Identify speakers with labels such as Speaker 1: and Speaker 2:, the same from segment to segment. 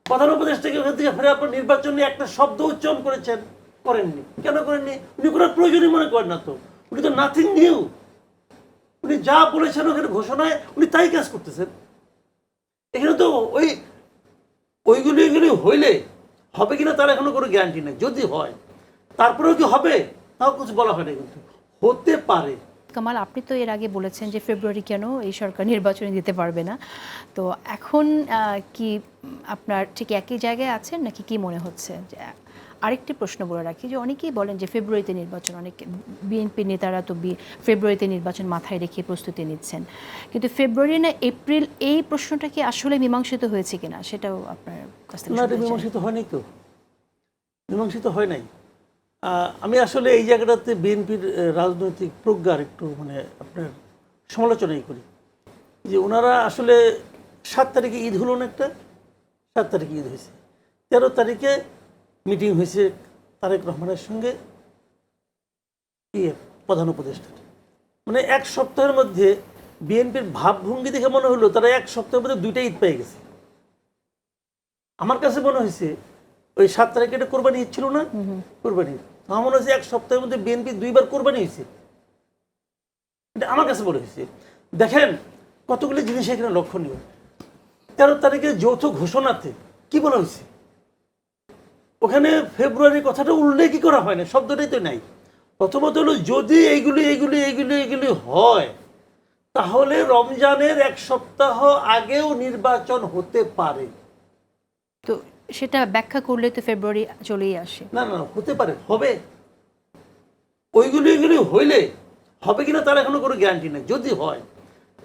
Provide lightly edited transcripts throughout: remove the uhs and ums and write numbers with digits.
Speaker 1: প্রধান উপদেষ্টাকে ওখান থেকে ফেরার পর নির্বাচন নিয়ে একটা শব্দ উচ্চারণ করেছেন, করেননি। কেন করেননি? উনি কোনো প্রয়োজনই মনে করেন না তো। উনি তো নাথিং নিউ, উনি যা বলেছেন ওখানে ঘোষণায় উনি তাই কাজ করতেছেন। এখানে তো ওইগুলি হইলে হবে কিনা তার এখনো কোনো গ্যারান্টি নেই। যদি হয় তারপরেও কি হবে তাও কিছু বলা হয় না, কিন্তু হতে পারে।
Speaker 2: কামাল, আপনি তো এর আগে বলেছেন যে ফেব্রুয়ারি কেন এই সরকার নির্বাচনে দিতে পারবে না, তো এখন কি আপনার ঠিক একই জায়গায় আছেন নাকি কি মনে হচ্ছে? আরেকটি প্রশ্ন বলে রাখি যে অনেকেই বলেন যে ফেব্রুয়ারিতে নির্বাচন, অনেক বিএনপি নেতারা তো ফেব্রুয়ারিতে নির্বাচন মাথায় রেখে প্রস্তুতি নিচ্ছেন, কিন্তু ফেব্রুয়ারি না এপ্রিল, এই প্রশ্নটা কি আসলে মীমাংসিত হয়েছে কিনা সেটাও আপনার কাছ থেকে শুনতে চাই।
Speaker 1: মীমাংসিত হয়নি তো, মীমাংসিত হয় নাই। আমি আসলে এই জায়গাটাতে বিএনপির রাজনৈতিক প্রজ্ঞার একটু আপনার সমালোচনাই করি, যে ওনারা আসলে 7 তারিখে ঈদ হলো না, একটা 7 তারিখে ঈদ হয়েছে, 13 তারিখে মিটিং হয়েছে তারেক রহমানের সঙ্গে প্রধান উপদেষ্টা। এক সপ্তাহের মধ্যে বিএনপির ভাবভঙ্গি দেখে মনে হলো তারা 1 সপ্তাহের মধ্যে 2টা ঈদ পেয়ে গেছে। আমার কাছে মনে হয়েছে ওই 7 তারিখে এটা কোরবানি ঈদ ছিল না, কোরবানি ঈদ, আমার মনে হয়েছে 1 সপ্তাহের মধ্যে বিএনপি 2বার কোরবানি হয়েছে, এটা আমার কাছে মনে হয়েছে। দেখেন কতগুলি জিনিস এখানে লক্ষণীয়। 13 তারিখে যৌথ ঘোষণাতে কি বলা হয়েছে, ওখানে ফেব্রুয়ারি কথাটা উল্লেখই করা হয় না, শব্দটাই তো নাই। প্রথমত হলো যদি এইগুলি হয় তাহলে রমজানের 1 সপ্তাহ আগেও নির্বাচন হতে পারে।
Speaker 2: তো সেটা ব্যাখ্যা করলে তো ফেব্রুয়ারি চলেই আসে।
Speaker 1: না না, হতে পারে, হবে। ওইগুলি হইলে হবে কিনা তার এখনো কোনো গ্যারান্টি নেই। যদি হয়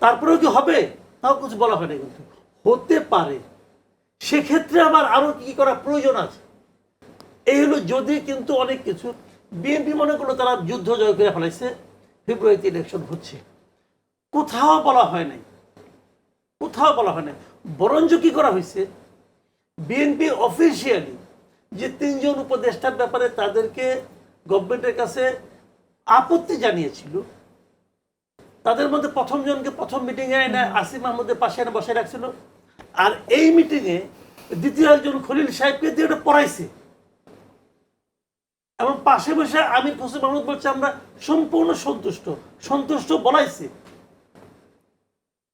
Speaker 1: তারপরেও কি হবে তাও কিছু বলা হয় না, কিন্তু হতে পারে। সেক্ষেত্রে আবার আরো কি করা প্রয়োজন আছে, এই হলো যদি। কিন্তু অনেক কিছু বিএনপি মনে করলো তারা যুদ্ধ জয় করে ফেলাইছে, ফেব্রুয়ারিতে ইলেকশন হচ্ছে, কোথাও বলা হয় নাই, কোথাও বলা হয় নাই। বরঞ্চ কি করা হয়েছে, বিএনপি অফিসিয়ালি যে 3 জন উপদেষ্টার ব্যাপারে তাদেরকে গভর্নমেন্টের কাছে আপত্তি জানিয়েছিল, তাদের মধ্যে প্রথম জনকে প্রথম মিটিংয়ে এনে আসিফ মাহমুদের পাশে এনে বসে রাখছিল, আর এই মিটিংয়ে দ্বিতীয় একজন খলিল সাহেবকে দিয়ে ওটা পড়াইছে, এবং পাশে বসে আমির হোসেন মাহমুদ বলছে আমরা সম্পূর্ণ সন্তুষ্ট বলাইছে।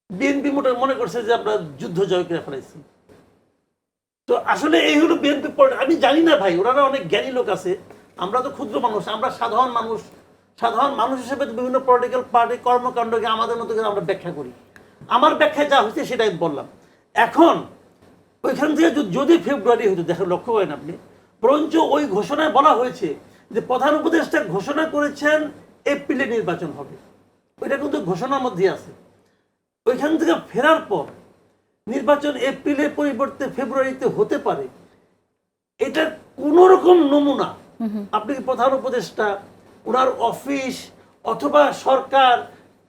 Speaker 1: বিএনপি মনে করছে যে আমরা যুদ্ধ জয় করে ফেলাইছি। তো আসলে এই হলো বিএনপি। আমি জানি না ভাই, ওনারা অনেক জ্ঞানী লোক আছে, আমরা তো ক্ষুদ্র মানুষ, আমরা সাধারণ মানুষ হিসেবে বিভিন্ন পলিটিক্যাল পার্টি কর্মকাণ্ডকে আমাদের মতো করে আমরা ব্যাখ্যা করি। আমার ব্যাখ্যায় যা হয়েছে সেটাই বললাম। এখন ওইখান থেকে যদি ফেব্রুয়ারি হতো, দেখেন লক্ষ্য করেন আপনি, বরঞ্চ ওই ঘোষণায় বলা হয়েছে যে প্রধান উপদেষ্টা ঘোষণা করেছেন এপ্রিলে নির্বাচন হবে, ওইটা কিন্তু ঘোষণার মধ্যে আছে। ওইখান থেকে ফেরার পর নির্বাচন এপ্রিলের পরিবর্তে ফেব্রুয়ারিতে হতে পারে, এটা কোন রকম নমুনা আপনি কি প্রধান উপদেষ্টা, ওনার অফিস অথবা সরকার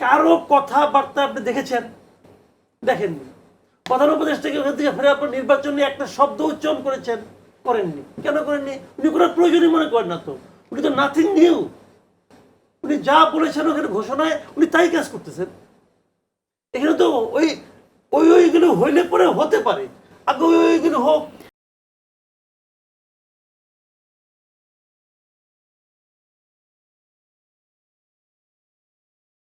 Speaker 1: কারো কথাবার্তা আপনি দেখেছেন? দেখেননি। প্রধান উপদেষ্টাকে ওখান থেকে ফেরার পর নির্বাচন নিয়ে একটা শব্দ উচ্চারণ করেছেন, করেননি। কেন করেননি? উনি কোনো প্রয়োজনই মনে করেন না তো। উনি তো নাথিং নিউ, উনি যা বলেছেন ওখানে ঘোষণায় উনি তাই কাজ করতেছেন। এখানে তো ওইগুলো হইলে পরে হতে পারে, আগে ওইগুলো হোক,